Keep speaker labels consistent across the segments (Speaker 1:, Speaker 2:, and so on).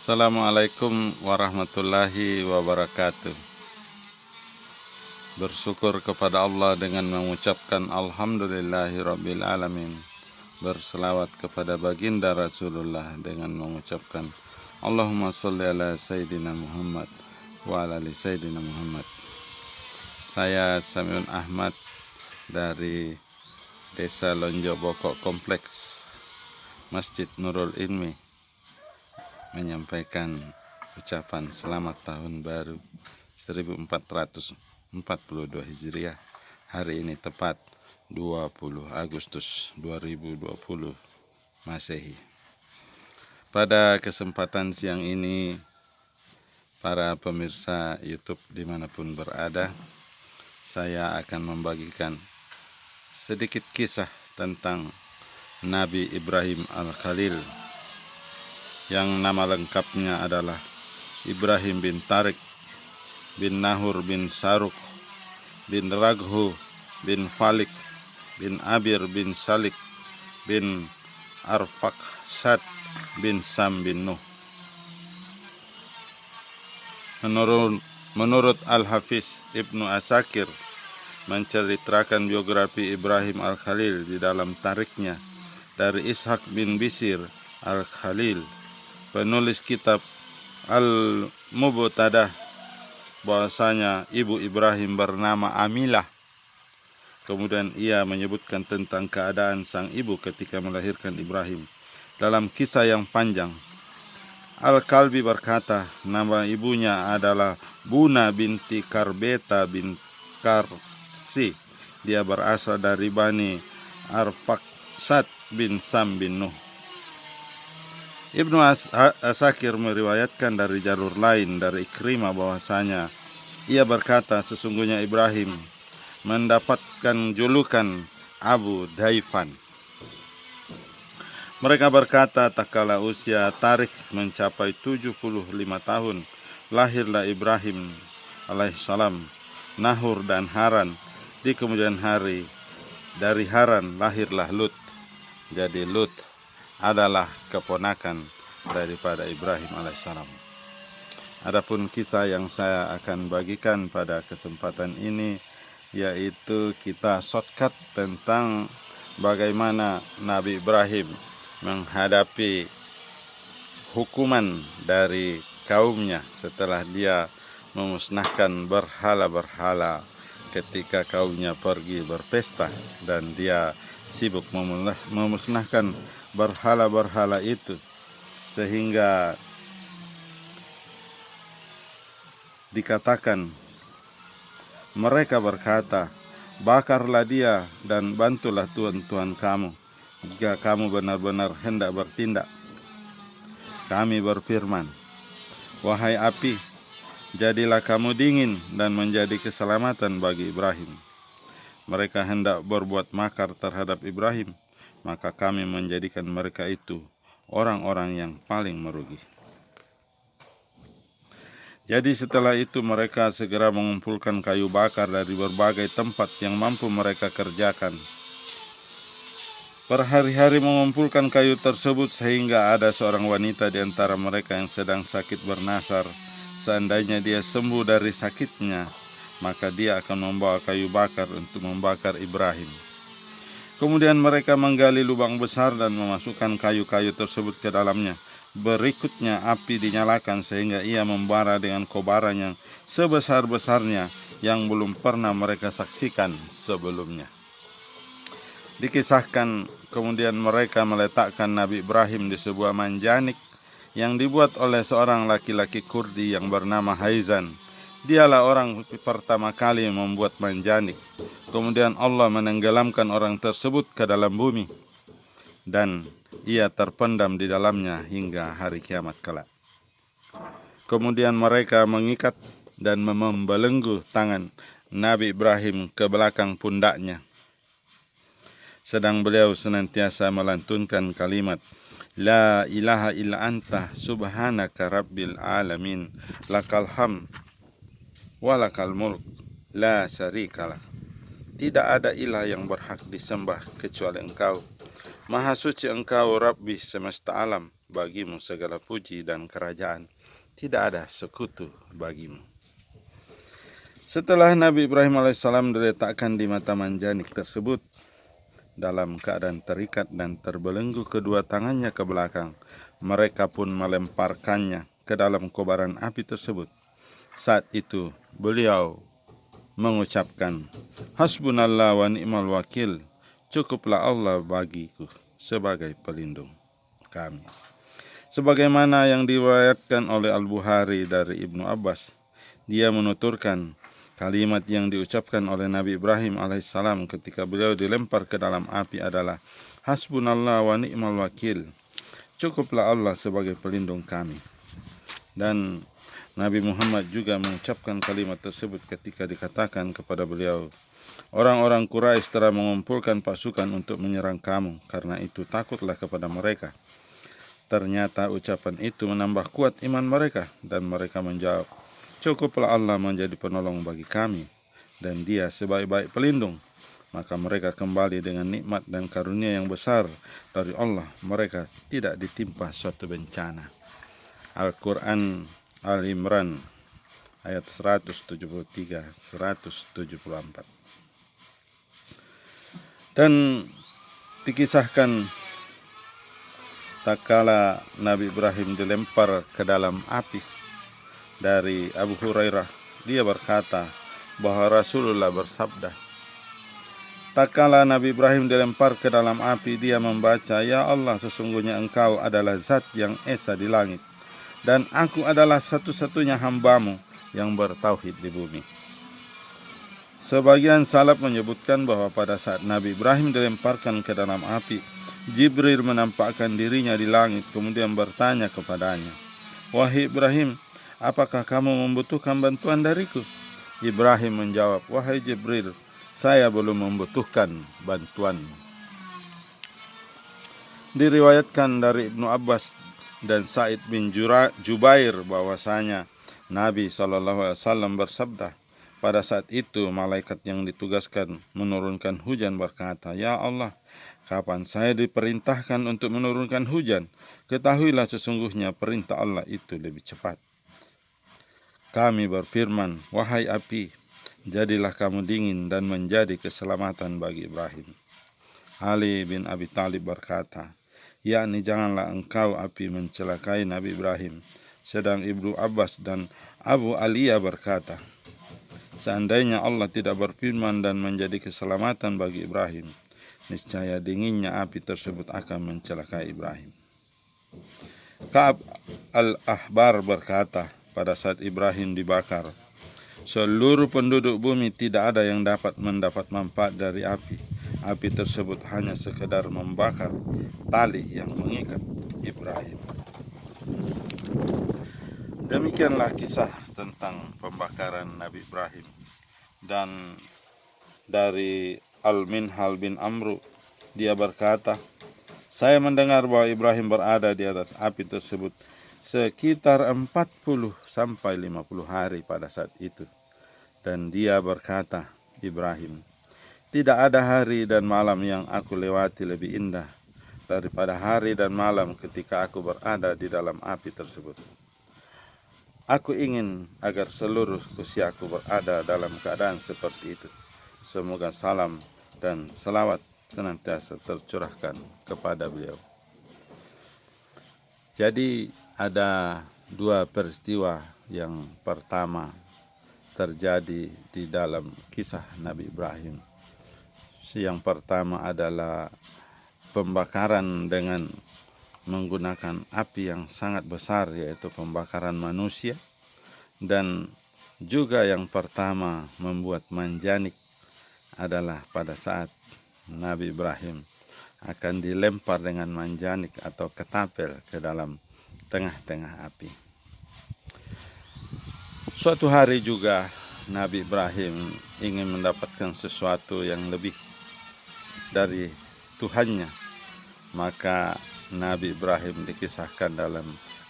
Speaker 1: Assalamualaikum warahmatullahi wabarakatuh. Bersyukur kepada Allah dengan mengucapkan Alhamdulillahirabbil alamin. Berselawat kepada baginda Rasulullah dengan mengucapkan Allahumma sholli ala Sayyidina Muhammad wa ala ali Sayyidina Muhammad. Saya Samiun Ahmad dari Desa Lonjo Bokok Kompleks Masjid Nurul Ilmi menyampaikan ucapan selamat tahun baru 1442 Hijriah. Hari ini tepat 20 Agustus 2020 Masehi. Pada kesempatan siang ini, para pemirsa YouTube dimanapun berada, saya akan membagikan sedikit kisah tentang Nabi Ibrahim Al-Khalil, yang nama lengkapnya adalah Ibrahim bin Tariq bin Nahur bin Saruk bin Raghu bin Falik bin Abir bin Salik bin Arfaksad bin Sam bin Nuh. Menurut Al-Hafiz Ibnu Asakir menceritakan biografi Ibrahim Al-Khalil di dalam tarikhnya dari Ishaq bin Bisir Al-Khalil, penulis kitab Al-Mubtadah, bahwasanya ibu Ibrahim bernama Amilah. Kemudian ia menyebutkan tentang keadaan sang ibu ketika melahirkan Ibrahim. Dalam kisah yang panjang, Al-Kalbi berkata, nama ibunya adalah Buna binti Karbeta bin Karsi. Dia berasal dari Bani Arfaksad bin Sam bin Nuh. Ibnu Asakir meriwayatkan dari jalur lain dari Ikrimah bahwasanya ia berkata, sesungguhnya Ibrahim mendapatkan julukan Abu Daifan. Mereka berkata, tak kala usia Tariq mencapai 75 tahun, lahirlah Ibrahim alaihissalam, Nahur dan Haran. Di kemudian hari dari Haran lahirlah Lut. Jadi Lut adalah keponakan daripada Ibrahim alaihissalam. Adapun kisah yang saya akan bagikan pada kesempatan ini, yaitu kita shortcut tentang bagaimana Nabi Ibrahim menghadapi hukuman dari kaumnya setelah dia memusnahkan berhala-berhala ketika kaumnya pergi berpesta, dan dia sibuk memusnahkan berhala-berhala itu, sehingga dikatakan mereka berkata, bakarlah dia dan bantulah Tuhan kamu jika kamu benar-benar hendak bertindak. Kami berfirman, wahai api, jadilah kamu dingin dan menjadi keselamatan bagi Ibrahim. Mereka hendak berbuat makar terhadap Ibrahim, maka kami menjadikan mereka itu orang-orang yang paling merugi. Jadi setelah itu mereka segera mengumpulkan kayu bakar dari berbagai tempat yang mampu mereka kerjakan. Berhari-hari mengumpulkan kayu tersebut sehingga ada seorang wanita di antara mereka yang sedang sakit bernasar. Seandainya dia sembuh dari sakitnya, maka dia akan membawa kayu bakar untuk membakar Ibrahim. Kemudian mereka menggali lubang besar dan memasukkan kayu-kayu tersebut ke dalamnya. Berikutnya api dinyalakan sehingga ia membara dengan kobaran yang sebesar-besarnya yang belum pernah mereka saksikan sebelumnya. Dikisahkan kemudian mereka meletakkan Nabi Ibrahim di sebuah manjanik yang dibuat oleh seorang laki-laki Kurdi yang bernama Haizan. Dialah orang pertama kali membuat manjanik. Kemudian Allah menenggelamkan orang tersebut ke dalam bumi, dan ia terpendam di dalamnya hingga hari kiamat kelak. Kemudian mereka mengikat dan membelenggu tangan Nabi Ibrahim ke belakang pundaknya, sedang beliau senantiasa melantunkan kalimat La ilaha illa anta subhanaka rabbil alamin lakal hamd walakal mulk la syarikalah. Tidak ada ilah yang berhak disembah kecuali Engkau. Maha suci Engkau Rabbi semesta alam. bagimu segala puji dan kerajaan, tidak ada sekutu bagimu. Setelah Nabi Ibrahim alaihissalam diletakkan di mata manjanik tersebut, dalam keadaan terikat dan terbelenggu kedua tangannya ke belakang, mereka pun melemparkannya ke dalam kobaran api tersebut. Saat itu beliau mengucapkan, "Hasbunallah wa ni'mal wakil, cukuplah Allah bagiku sebagai pelindung kami." Sebagaimana yang diriwayatkan oleh Al-Bukhari dari Ibnu Abbas, dia menuturkan kalimat yang diucapkan oleh Nabi Ibrahim alaihissalam ketika beliau dilempar ke dalam api adalah, "Hasbunallah wa ni'mal wakil, cukuplah Allah sebagai pelindung kami." Dan Nabi Muhammad juga mengucapkan kalimat tersebut ketika dikatakan kepada beliau, "Orang-orang Quraisy telah mengumpulkan pasukan untuk menyerang kamu, karena itu takutlah kepada mereka." Ternyata ucapan itu menambah kuat iman mereka, dan mereka menjawab, "Cukuplah Allah menjadi penolong bagi kami, dan Dia sebaik-baik pelindung." Maka mereka kembali dengan nikmat dan karunia yang besar dari Allah. Mereka tidak ditimpa suatu bencana. Al-Quran Al-Imran ayat 173-174. Dan dikisahkan tak kala Nabi Ibrahim dilempar ke dalam api, dari Abu Hurairah, dia berkata bahwa Rasulullah bersabda, tak kala Nabi Ibrahim dilempar ke dalam api, dia membaca, "Ya Allah, sesungguhnya Engkau adalah zat yang esa di langit, dan aku adalah satu-satunya hambamu yang bertauhid di bumi." Sebagian salaf menyebutkan bahwa pada saat Nabi Ibrahim dilemparkan ke dalam api, Jibril menampakkan dirinya di langit, kemudian bertanya kepadanya, "Wahai Ibrahim, apakah kamu membutuhkan bantuan dariku?" Ibrahim menjawab, "Wahai Jibril, saya belum membutuhkan bantuanmu." Diriwayatkan dari Ibnu Abbas dan Sa'id bin Jubair bahwasanya Nabi SAW bersabda, pada saat itu malaikat yang ditugaskan menurunkan hujan berkata, "Ya Allah, kapan saya diperintahkan untuk menurunkan hujan? Ketahuilah sesungguhnya perintah Allah itu lebih cepat." Kami berfirman, "Wahai api, jadilah kamu dingin dan menjadi keselamatan bagi Ibrahim." Ali bin Abi Thalib berkata, yakni janganlah engkau api mencelakai Nabi Ibrahim. Sedang Ibnu Abbas dan Abu Aliyah berkata, seandainya Allah tidak berfirman dan menjadi keselamatan bagi Ibrahim, niscaya dinginnya api tersebut akan mencelakai Ibrahim. Ka'ab al-Ahbar berkata, pada saat Ibrahim dibakar, seluruh penduduk bumi tidak ada yang dapat mendapat manfaat dari api. Api tersebut hanya sekedar membakar tali yang mengikat Ibrahim. Demikianlah kisah tentang pembakaran Nabi Ibrahim. Dan dari Al-Minhal bin Amru, dia berkata, saya mendengar bahwa Ibrahim berada di atas api tersebut sekitar 40-50 hari pada saat itu. Dan dia berkata, Ibrahim, tidak ada hari dan malam yang aku lewati lebih indah daripada hari dan malam ketika aku berada di dalam api tersebut. Aku ingin agar seluruh usiaku berada dalam keadaan seperti itu. Semoga salam dan selawat senantiasa tercurahkan kepada beliau. Jadi ada dua peristiwa. Yang pertama terjadi di dalam kisah Nabi Ibrahim. Yang pertama adalah pembakaran dengan menggunakan api yang sangat besar, yaitu pembakaran manusia. Dan juga yang pertama membuat manjanik adalah pada saat Nabi Ibrahim akan dilempar dengan manjanik atau ketapel ke dalam tengah-tengah api. Suatu hari juga Nabi Ibrahim ingin mendapatkan sesuatu yang lebih dari Tuhannya. Maka Nabi Ibrahim dikisahkan dalam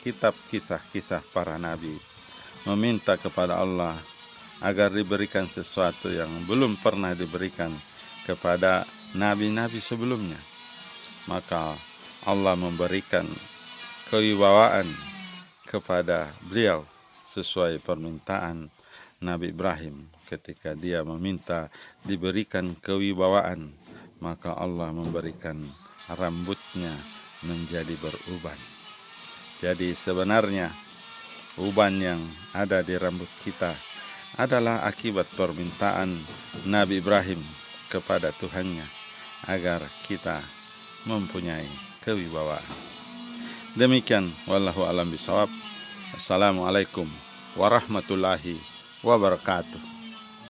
Speaker 1: kitab kisah-kisah para nabi, meminta kepada Allah agar diberikan sesuatu yang belum pernah diberikan kepada nabi-nabi sebelumnya. Maka Allah memberikan kewibawaan kepada beliau sesuai permintaan Nabi Ibrahim. Ketika dia meminta diberikan kewibawaan, maka Allah memberikan rambutnya menjadi beruban. Jadi sebenarnya uban yang ada di rambut kita adalah akibat permintaan Nabi Ibrahim kepada Tuhannya agar kita mempunyai kewibawaan. Demikian, wallahu alam bisawab. Assalamualaikum warahmatullahi wabarakatuh.